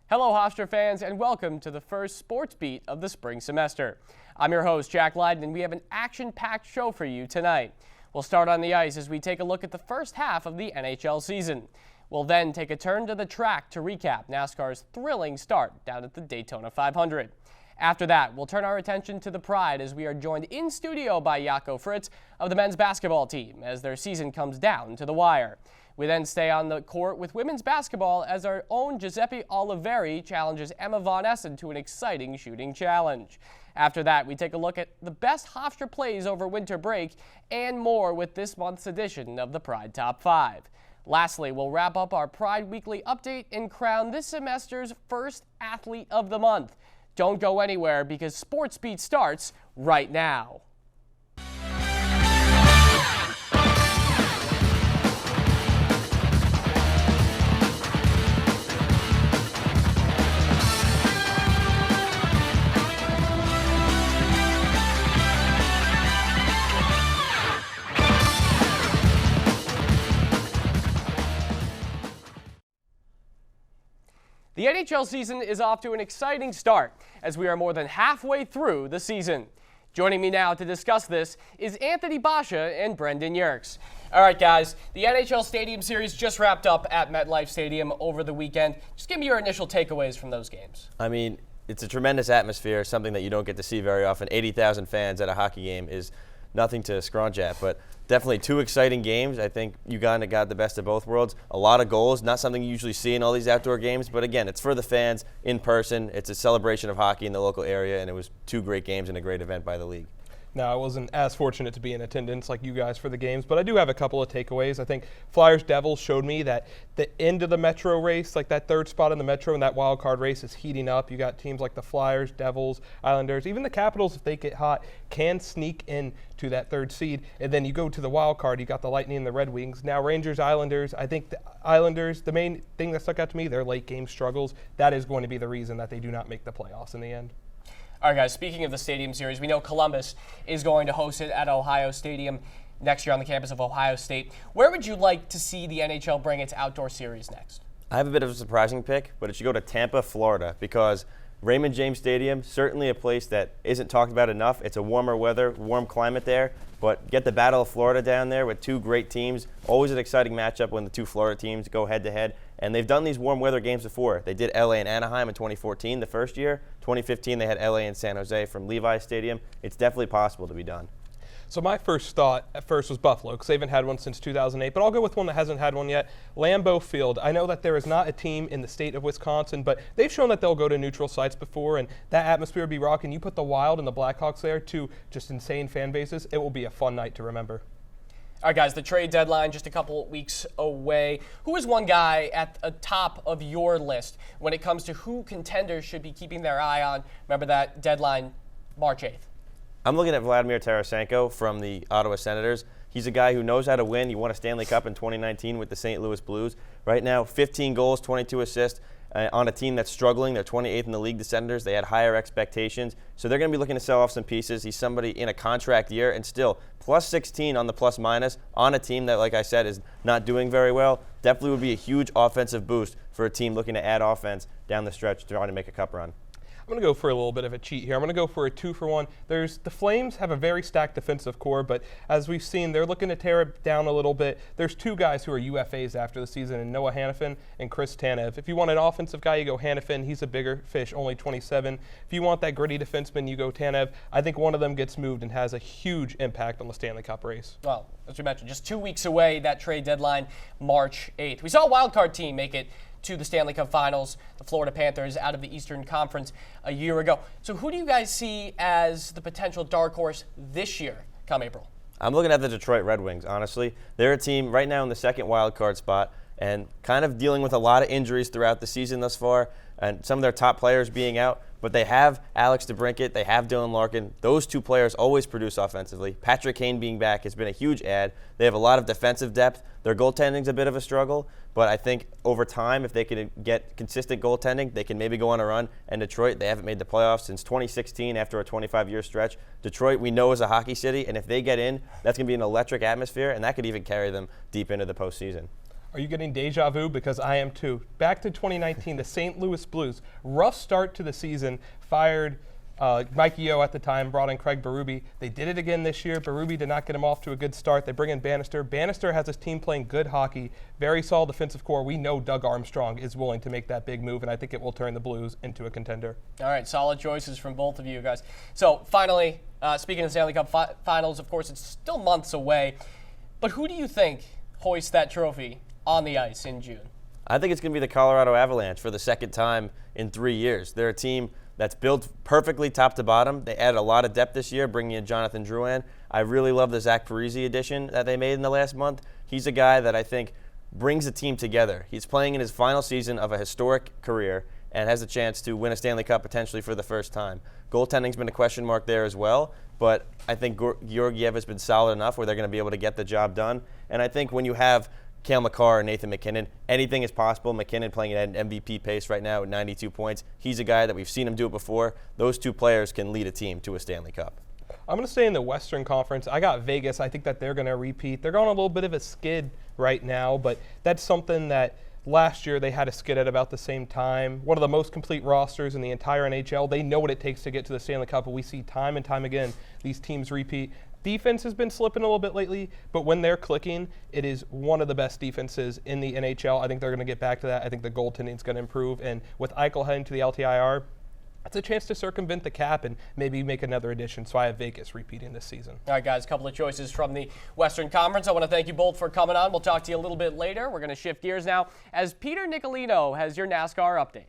Hello, Hofstra fans, and welcome to the first sports beat of the spring semester. I'm your host, Jack Lyden, and we have an action-packed show for you tonight. We'll start on the ice as we take a look at the first half of the NHL season. We'll then take a turn to the track to recap NASCAR's thrilling start down at the Daytona 500. After that, we'll turn our attention to the Pride as we are joined in studio by Jaco Fritz of the men's basketball team as their season comes down to the wire. We then stay on the court with women's basketball as our own Giuseppe Oliveri challenges Emma Von Essen to an exciting shooting challenge. After that, we take a look at the best Hofstra plays over winter break and more with this month's edition of the Pride Top 5. Lastly, we'll wrap up our Pride Weekly update and crown this semester's first Athlete of the Month. Don't go anywhere because Sports Beat starts right now. The NHL season is off to an exciting start as we are more than halfway through the season. Joining me now to discuss this is Anthony Basha and Brendan Yerkes. All right, guys, the NHL Stadium Series just wrapped up at MetLife Stadium over the weekend. Just give me your initial takeaways from those games. I mean, it's a tremendous atmosphere, something that you don't get to see very often. 80,000 fans at a hockey game is nothing to scrunch at, but definitely two exciting games. I think Uganda got the best of both worlds. A lot of goals, not something you usually see in all these outdoor games, but again, it's for the fans in person. It's a celebration of hockey in the local area, and it was two great games and a great event by the league. Now, I wasn't as fortunate to be in attendance like you guys for the games, but I do have a couple of takeaways. I think Flyers-Devils showed me that the end of the Metro race, like that third spot in the Metro and that wild card race is heating up. You got teams like the Flyers, Devils, Islanders, even the Capitals, if they get hot, can sneak in to that third seed. And then you go to the wild card, you got the Lightning and the Red Wings. Now, Rangers, Islanders, I think the Islanders, the main thing that stuck out to me, their late game struggles, that is going to be the reason that they do not make the playoffs in the end. All right, guys, speaking of the Stadium Series, we know Columbus is going to host it at Ohio Stadium next year on the campus of Ohio State. Where would you like to see the NHL bring its outdoor series next? I have a bit of a surprising pick, but it should go to Tampa, Florida, because Raymond James Stadium, certainly a place that isn't talked about enough. It's a warmer weather, warm climate there, but get the Battle of Florida down there with two great teams. Always an exciting matchup when the two Florida teams go head-to-head. And they've done these warm weather games before. They did LA and Anaheim in 2014, the first year. 2015, they had LA and San Jose from Levi's Stadium. It's definitely possible to be done. So my first thought at first was Buffalo, because they haven't had one since 2008, but I'll go with one that hasn't had one yet, Lambeau Field. I know that there is not a team in the state of Wisconsin, but they've shown that they'll go to neutral sites before, and that atmosphere would be rocking. You put the Wild and the Blackhawks there, two just insane fan bases, it will be a fun night to remember. All right, guys, the trade deadline just a couple weeks away. Who is one guy at the top of your list when it comes to who contenders should be keeping their eye on? Remember that deadline, March 8th. I'm looking at Vladimir Tarasenko from the Ottawa Senators. He's a guy who knows how to win. He won a Stanley Cup in 2019 with the St. Louis Blues. Right now, 15 goals, 22 assists. On a team that's struggling. They're 28th in the league, the Senators. They had higher expectations. So they're going to be looking to sell off some pieces. He's somebody in a contract year and still plus 16 on the plus-minus on a team that, like I said, is not doing very well. Definitely would be a huge offensive boost for a team looking to add offense down the stretch trying to make a cup run. I'm going to go for a little bit of a cheat here. I'm going to go for a 2-for-1. The Flames have a very stacked defensive core, but as we've seen, they're looking to tear it down a little bit. There's two guys who are UFAs after the season, and Noah Hanifin and Chris Tanev. If you want an offensive guy, you go Hanifin. He's a bigger fish, only 27. If you want that gritty defenseman, you go Tanev. I think one of them gets moved and has a huge impact on the Stanley Cup race. Well, as you mentioned, just 2 weeks away, that trade deadline, March 8th. We saw a wildcard team make it to the Stanley Cup Finals, the Florida Panthers out of the Eastern Conference a year ago. So who do you guys see as the potential dark horse this year come April? I'm looking at the Detroit Red Wings, honestly. They're a team right now in the second wild card spot and kind of dealing with a lot of injuries throughout the season thus far and some of their top players being out. But they have Alex DeBrincat, they have Dylan Larkin. Those two players always produce offensively. Patrick Kane being back has been a huge add. They have a lot of defensive depth. Their goaltending's a bit of a struggle, but I think over time, if they can get consistent goaltending, they can maybe go on a run. And Detroit, they haven't made the playoffs since 2016 after a 25-year stretch. Detroit, we know, is a hockey city, and if they get in, that's going to be an electric atmosphere, and that could even carry them deep into the postseason. Are you getting deja vu? Because I am too. Back to 2019, the St. Louis Blues. Rough start to the season. Fired Mike Yeo at the time, brought in Craig Berube. They did it again this year. Berube did not get him off to a good start. They bring in Bannister. Bannister has his team playing good hockey, very solid defensive core. We know Doug Armstrong is willing to make that big move, and I think it will turn the Blues into a contender. All right, solid choices from both of you guys. So finally, speaking of Stanley Cup Finals, of course, it's still months away. But who do you think hoists that trophy on the ice in June? I think it's going to be the Colorado Avalanche for the second time in 3 years. They're a team that's built perfectly top to bottom. They added a lot of depth this year, bringing in Jonathan Drouin. I really love the Zach Parise addition that they made in the last month. He's a guy that I think brings the team together. He's playing in his final season of a historic career and has a chance to win a Stanley Cup potentially for the first time. Goaltending's been a question mark there as well, but I think Georgiev has been solid enough where they're going to be able to get the job done. And I think when you have Cale Makar and Nathan MacKinnon, anything is possible. MacKinnon playing at an MVP pace right now at 92 points. He's a guy that we've seen him do it before. Those two players can lead a team to a Stanley Cup. I'm going to stay in the Western Conference. I got Vegas. I think that they're going to repeat. They're going on a little bit of a skid right now, but that's something that last year they had a skid at about the same time. One of the most complete rosters in the entire NHL. They know what it takes to get to the Stanley Cup, and we see time and time again these teams repeat. Defense has been slipping a little bit lately, but when they're clicking, it is one of the best defenses in the NHL. I think they're going to get back to that. I think the goaltending is going to improve, and with Eichel heading to the LTIR, it's a chance to circumvent the cap and maybe make another addition. So I have Vegas repeating this season. All right, guys, a couple of choices from the Western Conference. I want to thank you both for coming on. We'll talk to you a little bit later. We're going to shift gears now as Peter Nicolino has your NASCAR update.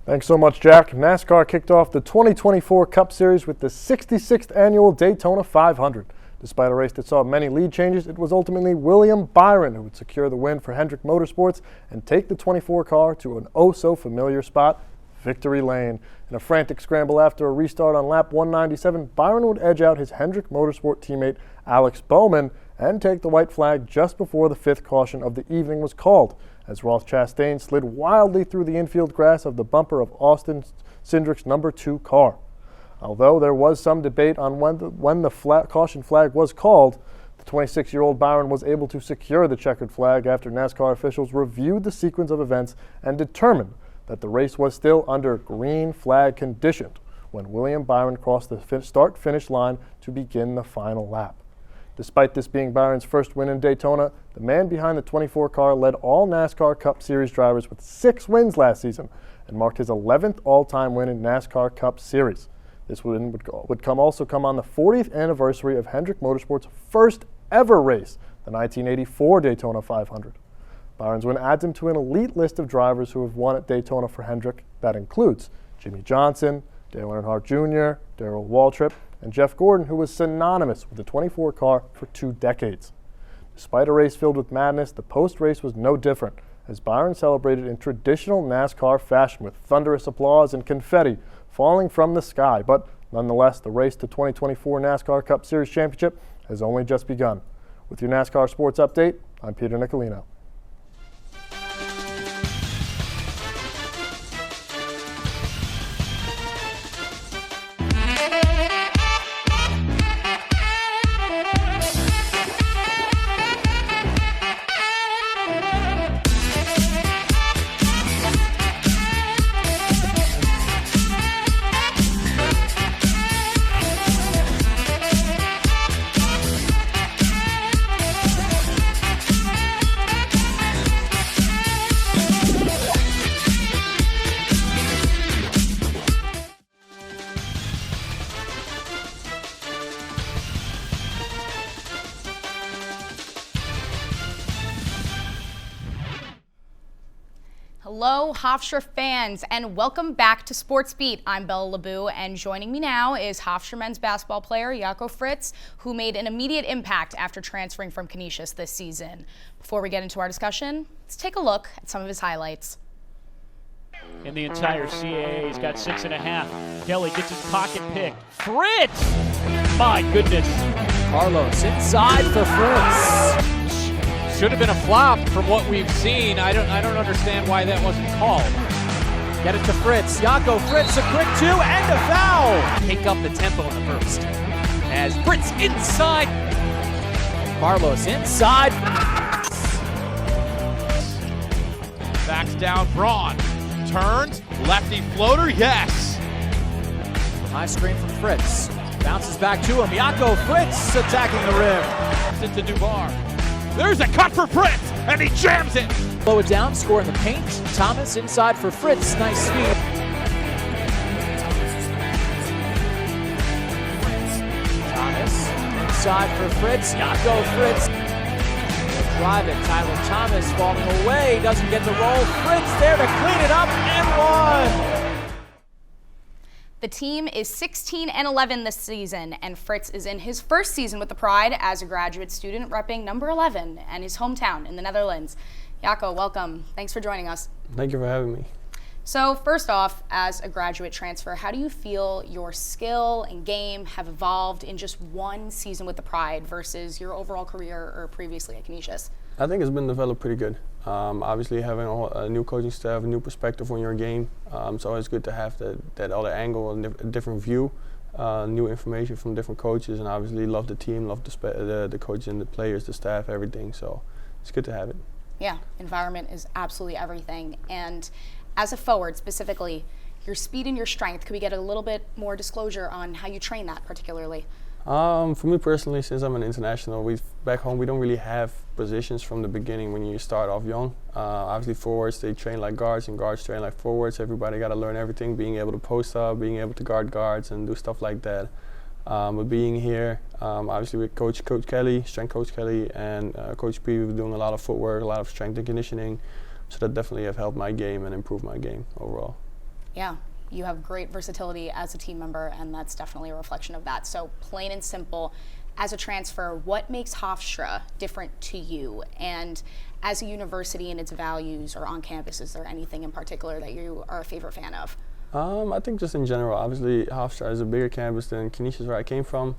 Thanks so much, Jack. NASCAR kicked off the 2024 Cup Series with the 66th annual Daytona 500. Despite a race that saw many lead changes, it was ultimately William Byron who would secure the win for Hendrick Motorsports and take the 24 car to an oh-so-familiar spot, Victory Lane. In a frantic scramble after a restart on lap 197, Byron would edge out his Hendrick Motorsport teammate Alex Bowman and take the white flag just before the fifth caution of the evening was called, as Ross Chastain slid wildly through the infield grass of the bumper of Austin Cindric's number 2 car. Although there was some debate on when the caution flag was called, the 26-year-old Byron was able to secure the checkered flag after NASCAR officials reviewed the sequence of events and determined that the race was still under green flag conditions when William Byron crossed the start-finish line to begin the final lap. Despite this being Byron's first win in Daytona, the man behind the 24 car led all NASCAR Cup Series drivers with 6 wins last season and marked his 11th all-time win in NASCAR Cup Series. This win would also come on the 40th anniversary of Hendrick Motorsports' first ever race, the 1984 Daytona 500. Byron's win adds him to an elite list of drivers who have won at Daytona for Hendrick. That includes Jimmy Johnson, Dale Earnhardt Jr., Darrell Waltrip, and Jeff Gordon, who was synonymous with the 24 car for 2 decades. Despite a race filled with madness, the post-race was no different, as Byron celebrated in traditional NASCAR fashion with thunderous applause and confetti falling from the sky. But nonetheless, the race to 2024 NASCAR Cup Series Championship has only just begun. With your NASCAR Sports Update, I'm Peter Nicolino. Hello, Hofstra fans, and welcome back to Sports Beat. I'm Bella LeBeau, and joining me now is Hofstra men's basketball player Jaco Fritz, who made an immediate impact after transferring from Canisius this season. Before we get into our discussion, let's take a look at some of his highlights. In the entire CAA, he's got 6.5. Kelly gets his pocket pick. Fritz! My goodness. Carlos inside for Fritz. Should have been a flop from what we've seen. I don't understand why that wasn't called. Get it to Fritz. Jaco Fritz, a quick 2 and a foul. Pick up the tempo in the first. As Fritz inside. Carlos inside. backs down. Braun turns, lefty floater, yes. High screen from Fritz. Bounces back to him. Jaco Fritz attacking the rim. Into Dubar. There's a cut for Fritz, and he jams it. Blow it down, score in the paint. Thomas inside for Fritz. Nice speed. Thomas inside for Fritz. Jaco Fritz. Drive it. Tyler Thomas falling away. Doesn't get the roll. Fritz there to clean it up and one. The team is 16-11 this season, and Fritz is in his first season with the Pride as a graduate student, repping number 11 and his hometown in the Netherlands. Jaco, welcome. Thanks for joining us. Thank you for having me. So first off, as a graduate transfer, how do you feel your skill and game have evolved in just one season with the Pride versus your overall career or previously at Canisius? I think it's been developed pretty good. Obviously, having a new coaching staff, a new perspective on your game, it's always good to have that other angle, a different view, new information from different coaches, and obviously love the team, love the coaches and the players, the staff, everything. So it's good to have it. Yeah, environment is absolutely everything. And as a forward specifically, your speed and your strength, could we get a little bit more disclosure on how you train that particularly? For me personally, since I'm an international, back home we don't really have positions from the beginning when you start off young. Obviously forwards, they train like guards and guards train like forwards. Everybody got to learn everything, being able to post up, being able to guard guards and do stuff like that. But being here, obviously with Coach Kelly, strength Coach Kelly, and Coach P, we're doing a lot of footwork, a lot of strength and conditioning. So that definitely have helped my game and improved my game overall. Yeah. You have great versatility as a team member, and that's definitely a reflection of that. So plain and simple, as a transfer, what makes Hofstra different to you? And as a university and its values or on campus, is there anything in particular that you are a favorite fan of? I think just in general, obviously Hofstra is a bigger campus than Canisius where I came from.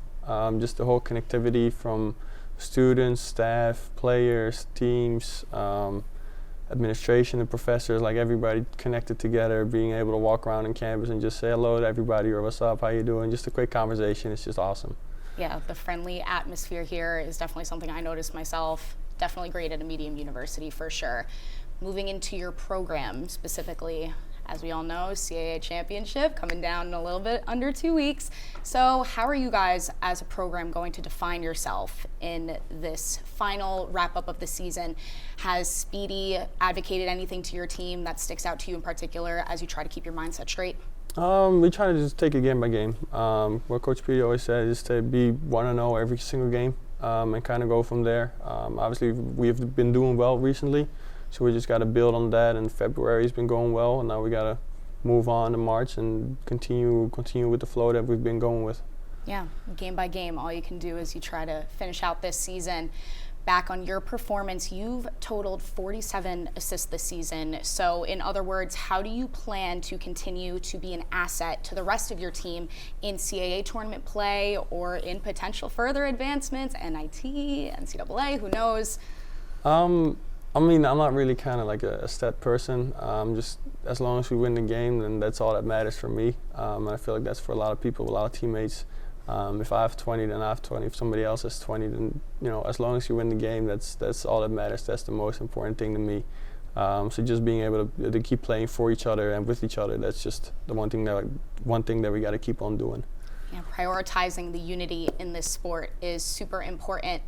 Just the whole connectivity from students, staff, players, teams, administration and professors, like everybody connected together, being able to walk around in campus and just say hello to everybody or what's up, how you doing, just a quick conversation. It's just awesome. Yeah, the friendly atmosphere here is definitely something I noticed myself. Definitely great at a medium university for sure. Moving into your program specifically, as we all know, CAA championship coming down in a little bit under 2 weeks. So how are you guys as a program going to define yourself in this final wrap up of the season? Has Speedy advocated anything to your team that sticks out to you in particular as you try to keep your mindset straight? We try to just take it game by game. What Coach P always said is to be 1-0 every single game and kind of go from there. Obviously, we've been doing well recently. So we just got to build on that, and February's been going well, and now we got to move on to March and continue with the flow that we've been going with. Yeah, game by game, all you can do is you try to finish out this season. Back on your performance, you've totaled 47 assists this season. So in other words, how do you plan to continue to be an asset to the rest of your team in CAA tournament play or in potential further advancements, NIT, NCAA, who knows? I mean, I'm not really kind of like a stat person. Just as long as we win the game, then that's all that matters for me. And I feel like that's for a lot of people, a lot of teammates. If I have 20, then I have 20. If somebody else has 20, then as long as you win the game, that's all that matters. That's the most important thing to me. So just being able to keep playing for each other and with each other, that's just the one thing that we got to keep on doing. Yeah, prioritizing the unity in this sport is super important.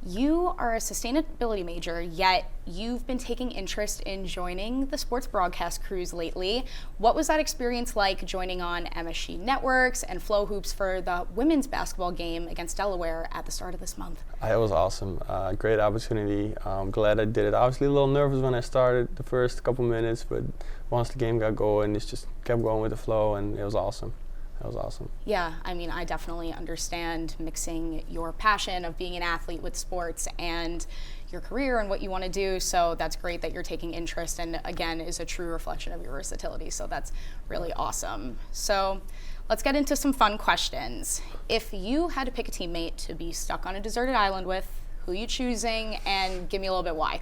You are a sustainability major, yet you've been taking interest in joining the sports broadcast crews lately. What was that experience like joining on MSG Networks and Flow Hoops for the women's basketball game against Delaware at the start of this month? It was awesome. Great opportunity. I'm glad I did it. Obviously a little nervous when I started the first couple minutes, but once the game got going, it just kept going with the flow, and it was awesome. That was awesome. Yeah, I mean, I definitely understand mixing your passion of being an athlete with sports and your career and what you want to do. So that's great that you're taking interest, and again, is a true reflection of your versatility. So that's really awesome. So let's get into some fun questions. If you had to pick a teammate to be stuck on a deserted island with, who are you choosing, and give me a little bit why?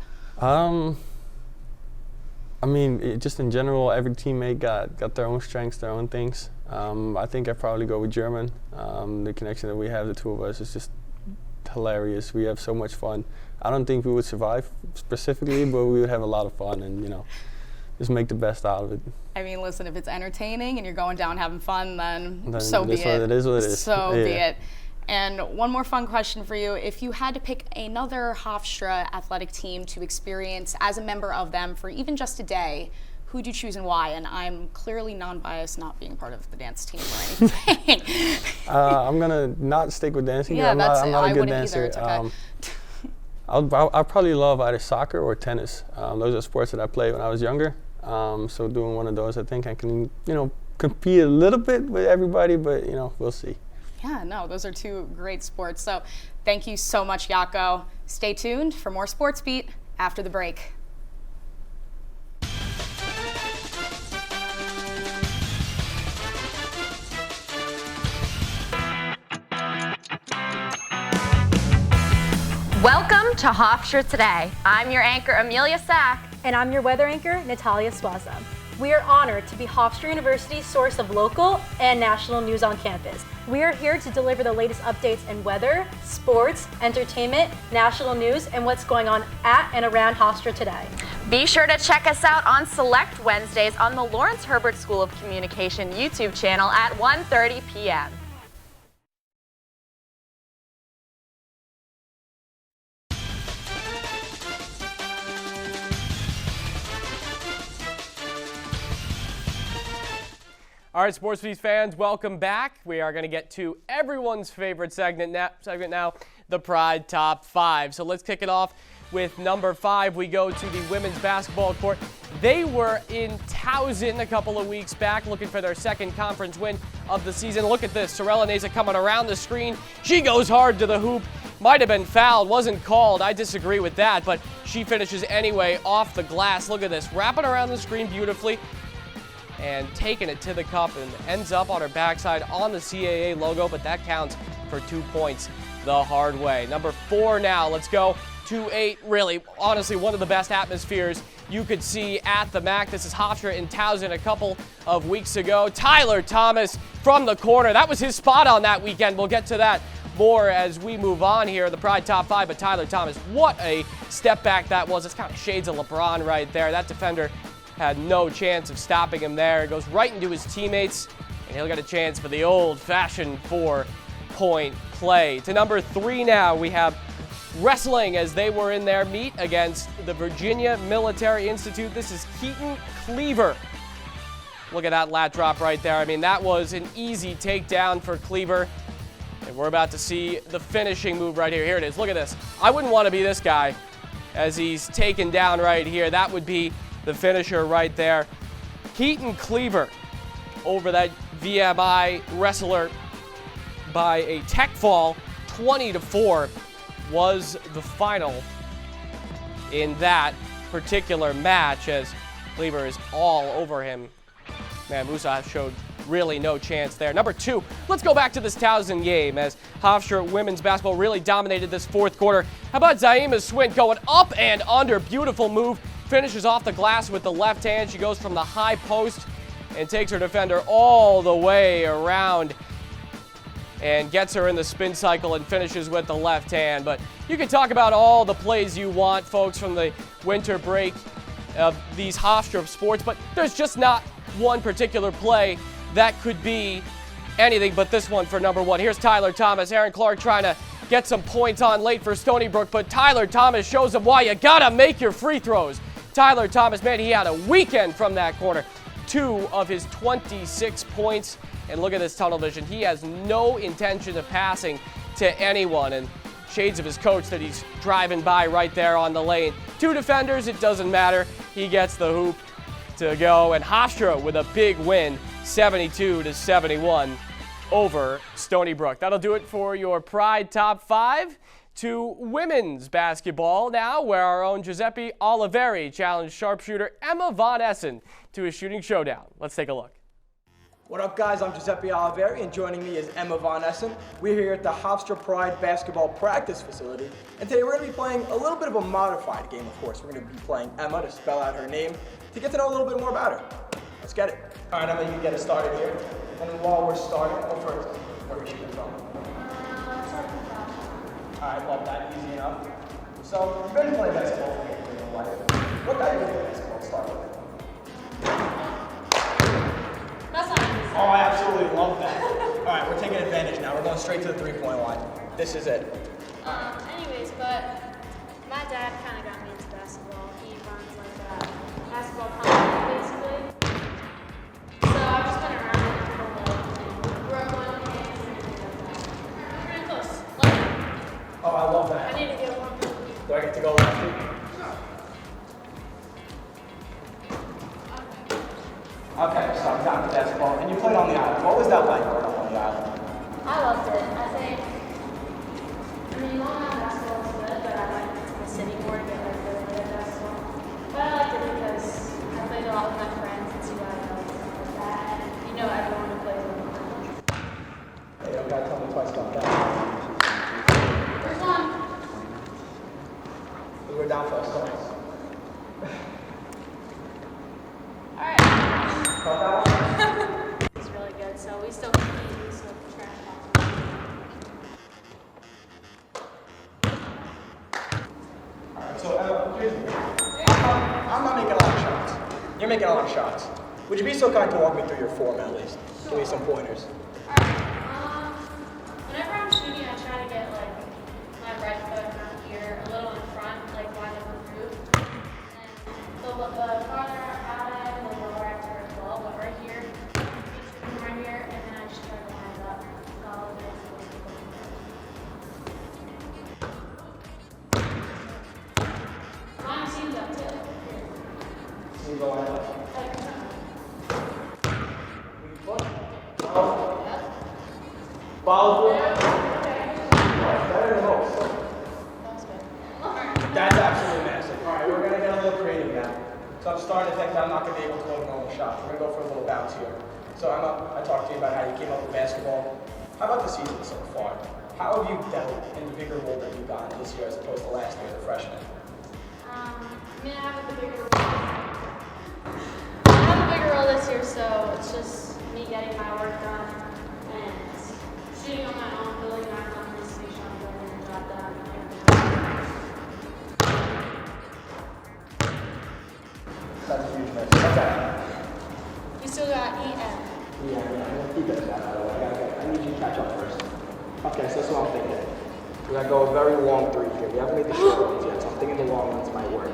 I mean, just in general, every teammate got their own strengths, their own things. I think I'd probably go with German. The connection that we have, the two of us, is just hilarious. We have so much fun. I don't think we would survive specifically, but we would have a lot of fun and, just make the best out of it. I mean, listen, if it's entertaining and you're going down having fun, then so be it. It is what it is. So be it. And one more fun question for you. If you had to pick another Hofstra athletic team to experience as a member of them for even just a day, who'd you choose and why? And I'm clearly non-biased, not being part of the dance team or anything. I'm going to not stick with dancing. Yeah, I'm not a good Either. dancer. It's okay. I'll probably love either soccer or tennis. Those are sports that I played when I was younger. So doing one of those, I think I can, compete a little bit with everybody, but, we'll see. Yeah, no, those are two great sports. So thank you so much, Jaco. Stay tuned for more Sports Beat after the break. Welcome to Hofstra Today. I'm your anchor, Amelia Sack. And I'm your weather anchor, Natalia Swaza. We are honored to be Hofstra University's source of local and national news on campus. We are here to deliver the latest updates in weather, sports, entertainment, national news, and what's going on at and around Hofstra today. Be sure to check us out on Select Wednesdays on the Lawrence Herbert School of Communication YouTube channel at 1:30 p.m. All right, Sports Beat fans, welcome back. We are going to get to everyone's favorite segment now, the Pride Top 5. So let's kick it off with number 5. We go to the women's basketball court. They were in Towson a couple of weeks back looking for their second conference win of the season. Look at this. Sorella Neza coming around the screen. She goes hard to the hoop. Might have been fouled. Wasn't called. I disagree with that, but she finishes anyway off the glass. Look at this. Wrapping around the screen beautifully and taking it to the cup and ends up on her backside on the CAA logo, but that counts for 2 points the hard way. Number 4 now. Let's go to 8. Really, honestly, one of the best atmospheres you could see at the MAC. This is Hofstra in Towson a couple of weeks ago. Tyler Thomas from the corner. That was his spot on that weekend. We'll get to that more as we move on here, the Pride Top 5, but Tyler Thomas, what a step back that was. It's kind of shades of LeBron right there. That defender had no chance of stopping him there. It goes right into his teammates, and he'll get a chance for the old-fashioned 4-point play. To number 3 now, we have wrestling as they were in their meet against the Virginia Military Institute. This is Keaton Cleaver. Look at that lat drop right there. I mean, that was an easy takedown for Cleaver. And we're about to see the finishing move right here. Here it is. Look at this. I wouldn't want to be this guy as he's taken down right here. That would be the finisher right there. Keaton Cleaver over that VMI wrestler by a tech fall. 20-4 was the final in that particular match as Cleaver is all over him. Man, Musa showed really no chance there. Number 2, let's go back to this Towson game as Hofstra women's basketball really dominated this fourth quarter. How about Zaima Swint going up and under? Beautiful move. Finishes off the glass with the left hand. She goes from the high post and takes her defender all the way around and gets her in the spin cycle and finishes with the left hand. But you can talk about all the plays you want, folks, from the winter break of these Hofstra sports, but there's just not one particular play that could be anything but this one for number 1. Here's Tyler Thomas. Aaron Clark trying to get some points on late for Stony Brook, but Tyler Thomas shows them why you gotta make your free throws. Tyler Thomas, man, he had a weekend from that corner. 2 of his 26 points. And look at this tunnel vision. He has no intention of passing to anyone. And shades of his coach that he's driving by right there on the lane. 2 defenders, it doesn't matter. He gets the hoop to go. And Hofstra with a big win, 72-71 over Stony Brook. That'll do it for your Pride Top 5. To women's basketball now, where our own Giuseppe Oliveri challenged sharpshooter Emma Von Essen to a shooting showdown. Let's take a look. What up, guys? I'm Giuseppe Oliveri, and joining me is Emma Von Essen. We're here at the Hofstra Pride basketball practice facility, and today we're going to be playing a little bit of a modified game, of course. We're going to be playing Emma to spell out her name to get to know a little bit more about her. Let's get it. All right, Emma, you get us started here. And while we're starting, go first. Where are we shooting from? All right, love that. Easy enough. So, you've been playing basketball for your whole life. What got you into basketball to start with? Oh, I absolutely love that. All right, we're taking advantage now. We're going straight to the three-point line. This is it. Anyways, but my dad kind of got me into basketball. He runs like a basketball company, basically. So I've just been around it for like Brooklyn and everything like that. We're pretty close. Oh, I love that. I need to get one. Do I get to go lefty? Okay, so I'm down to basketball. And you played on the island. What was that like growing up on the island? I loved it. I think, Long Island basketball was good, but I went to the city more to get like really good at basketball. But I liked it because I played a lot with my friends and see what I know and stuff like that. And you know everyone who plays with me. Hey, you don't gotta tell me twice about that. First one. We were down for ourselves. Alright. Got that one? It's really good, so we still compete, we still try to talk. Alright, so here's the thing. I'm not making a lot of shots. You're making a lot of shots. Would you be so kind to walk me through your form at least? Give me some pointers. Whenever I'm shooting, I try to get like my right foot around here, a little in front, like wide open group. And the farther out I am, the lower I turn as well. But right here, shooting right here, and then I just try to line it up. All the way to mine seems up too. You go line up. Follow through. Better than most. That's absolutely massive. All right, we're going to get a little creative now. So I'm starting to think that I'm not going to be able to throw normal shots. We're going to go for a little bounce here. So I talked to you about how you came up with basketball. How about the season so far? How have you dealt in the bigger role that you've gotten this year as opposed to last year as a freshman? I have a bigger role this year, so it's just me getting my work done and shooting on my own, building my confidence to make sure I'm getting the job done. That's a huge miss. Okay. We still got EM. Yeah, I'm going to keep it that, by the way. I need you to catch up first. Okay, so that's what I'm thinking. We're going to go a very long three here. We haven't made the short ones yet, so I'm thinking the long ones might work.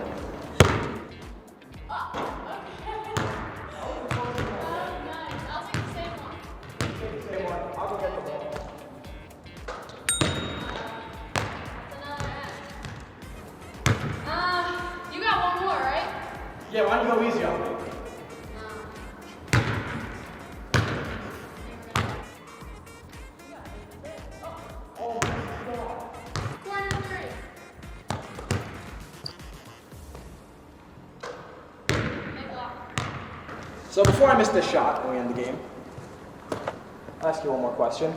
Yeah, why don't you go easy on me? So before I miss this shot and we end the game, I'll ask you one more question.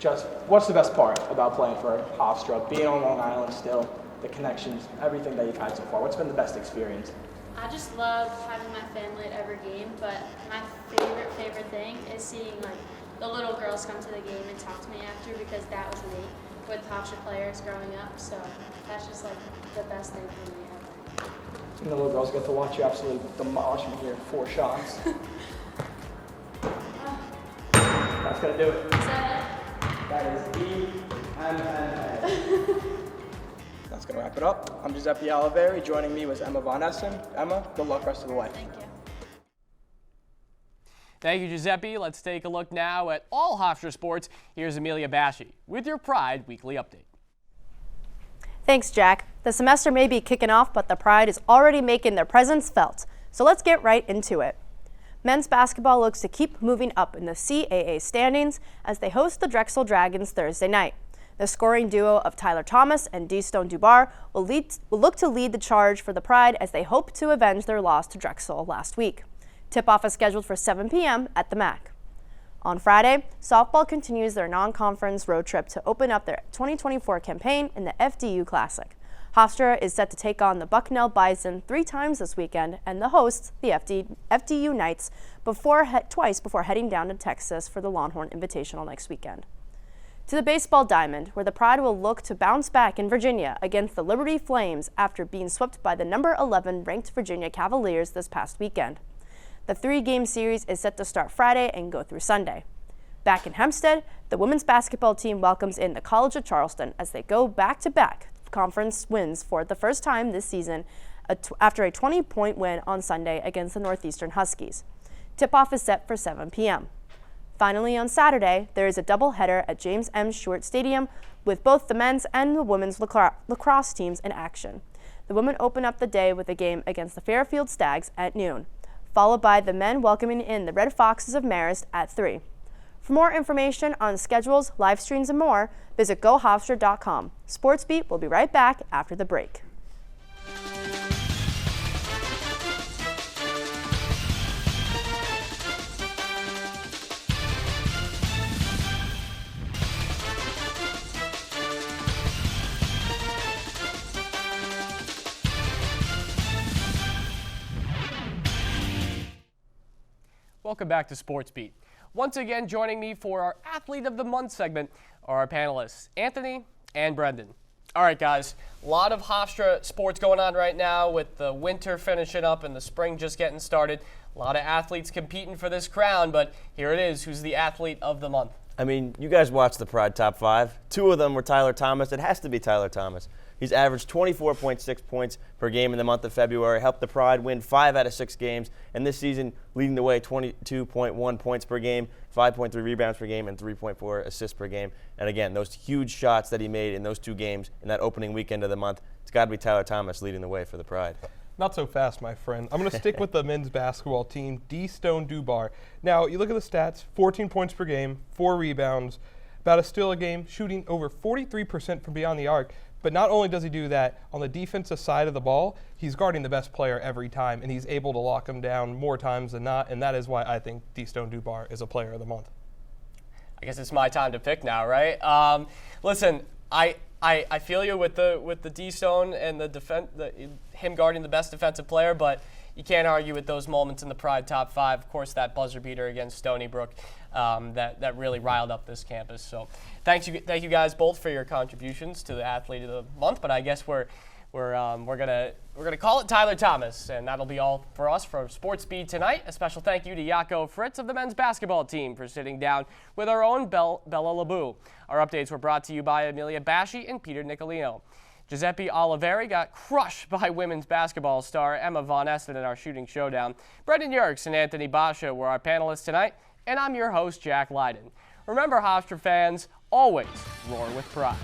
Just, what's the best part about playing for Hofstra, being on Long Island still, the connections, everything that you've had so far? What's been the best experience? I just love having my family at every game, but my favorite thing is seeing like the little girls come to the game and talk to me after, because that was me with Hofstra players growing up. So that's just like the best thing for me ever. And the little girls get to watch you absolutely demolish me here. 4 shots. That's gonna do it. That is EMNA. That's going to wrap it up. I'm Giuseppe Oliveri. Joining me was Emma Von Essen. Emma, good luck rest of the way. Thank you. Thank you, Giuseppe. Let's take a look now at all Hofstra sports. Here's Amelia Bashy with your Pride Weekly Update. Thanks, Jack. The semester may be kicking off, but the Pride is already making their presence felt. So let's get right into it. Men's basketball looks to keep moving up in the CAA standings as they host the Drexel Dragons Thursday night. The scoring duo of Tyler Thomas and D-Stone Dubar will look to lead the charge for the Pride as they hope to avenge their loss to Drexel last week. Tip-off is scheduled for 7 p.m. at the MAC. On Friday, softball continues their non-conference road trip to open up their 2024 campaign in the FDU Classic. Hofstra is set to take on the Bucknell Bison 3 times this weekend and the hosts, the FDU Knights, twice before heading down to Texas for the Longhorn Invitational next weekend. To the baseball diamond, where the Pride will look to bounce back in Virginia against the Liberty Flames after being swept by the number 11 ranked Virginia Cavaliers this past weekend. The 3-game series is set to start Friday and go through Sunday. Back in Hempstead, the women's basketball team welcomes in the College of Charleston as they go back-to-back conference wins for the first time this season after a 20-point win on Sunday against the Northeastern Huskies. Tip-off is set for 7 p.m. Finally, on Saturday, there is a doubleheader at James M. Stewart Stadium with both the men's and the women's lacrosse teams in action. The women open up the day with a game against the Fairfield Stags at noon, followed by the men welcoming in the Red Foxes of Marist at 3. For more information on schedules, live streams, and more, visit GoHofstra.com. Sports Beat will be right back after the break. Welcome back to Sports Beat. Once again, joining me for our Athlete of the Month segment are our panelists, Anthony and Brendan. All right, guys, a lot of Hofstra sports going on right now with the winter finishing up and the spring just getting started. A lot of athletes competing for this crown, but here it is. Who's the Athlete of the Month? I mean, you guys watched the Pride Top 5. 2 of them were Tyler Thomas. It has to be Tyler Thomas. He's averaged 24.6 points per game in the month of February, helped the Pride win 5 out of 6 games, and this season leading the way 22.1 points per game, 5.3 rebounds per game, and 3.4 assists per game. And again, those huge shots that he made in those 2 games in that opening weekend of the month, it's got to be Tyler Thomas leading the way for the Pride. Not so fast, my friend. I'm going to stick with the men's basketball team, D. Stone Dubar. Now, you look at the stats, 14 points per game, 4 rebounds, about a steal a game, shooting over 43% from beyond the arc. But not only does he do that, on the defensive side of the ball, he's guarding the best player every time, and he's able to lock him down more times than not, and that is why I think D. Stone Dubar is a player of the month. I guess it's my time to pick now, right? Listen, I feel you with the D. Stone and him guarding the best defensive player, but you can't argue with those moments in the Pride Top 5. Of course, that buzzer beater against Stony Brook that really riled up this campus. So thank you guys both for your contributions to the Athlete of the Month. But I guess we're gonna call it Tyler Thomas, and that'll be all for us for Sports Speed tonight. A special thank you to Jaco Fritz of the men's basketball team for sitting down with our own Bella LeBeau. Our updates were brought to you by Amelia Bashy and Peter Nicolino. Giuseppe Oliveri got crushed by women's basketball star Emma Von Esten in our shooting showdown. Brendan Yerkes and Anthony Basha were our panelists tonight, and I'm your host, Jack Leiden. Remember, Hofstra fans, always roar with pride.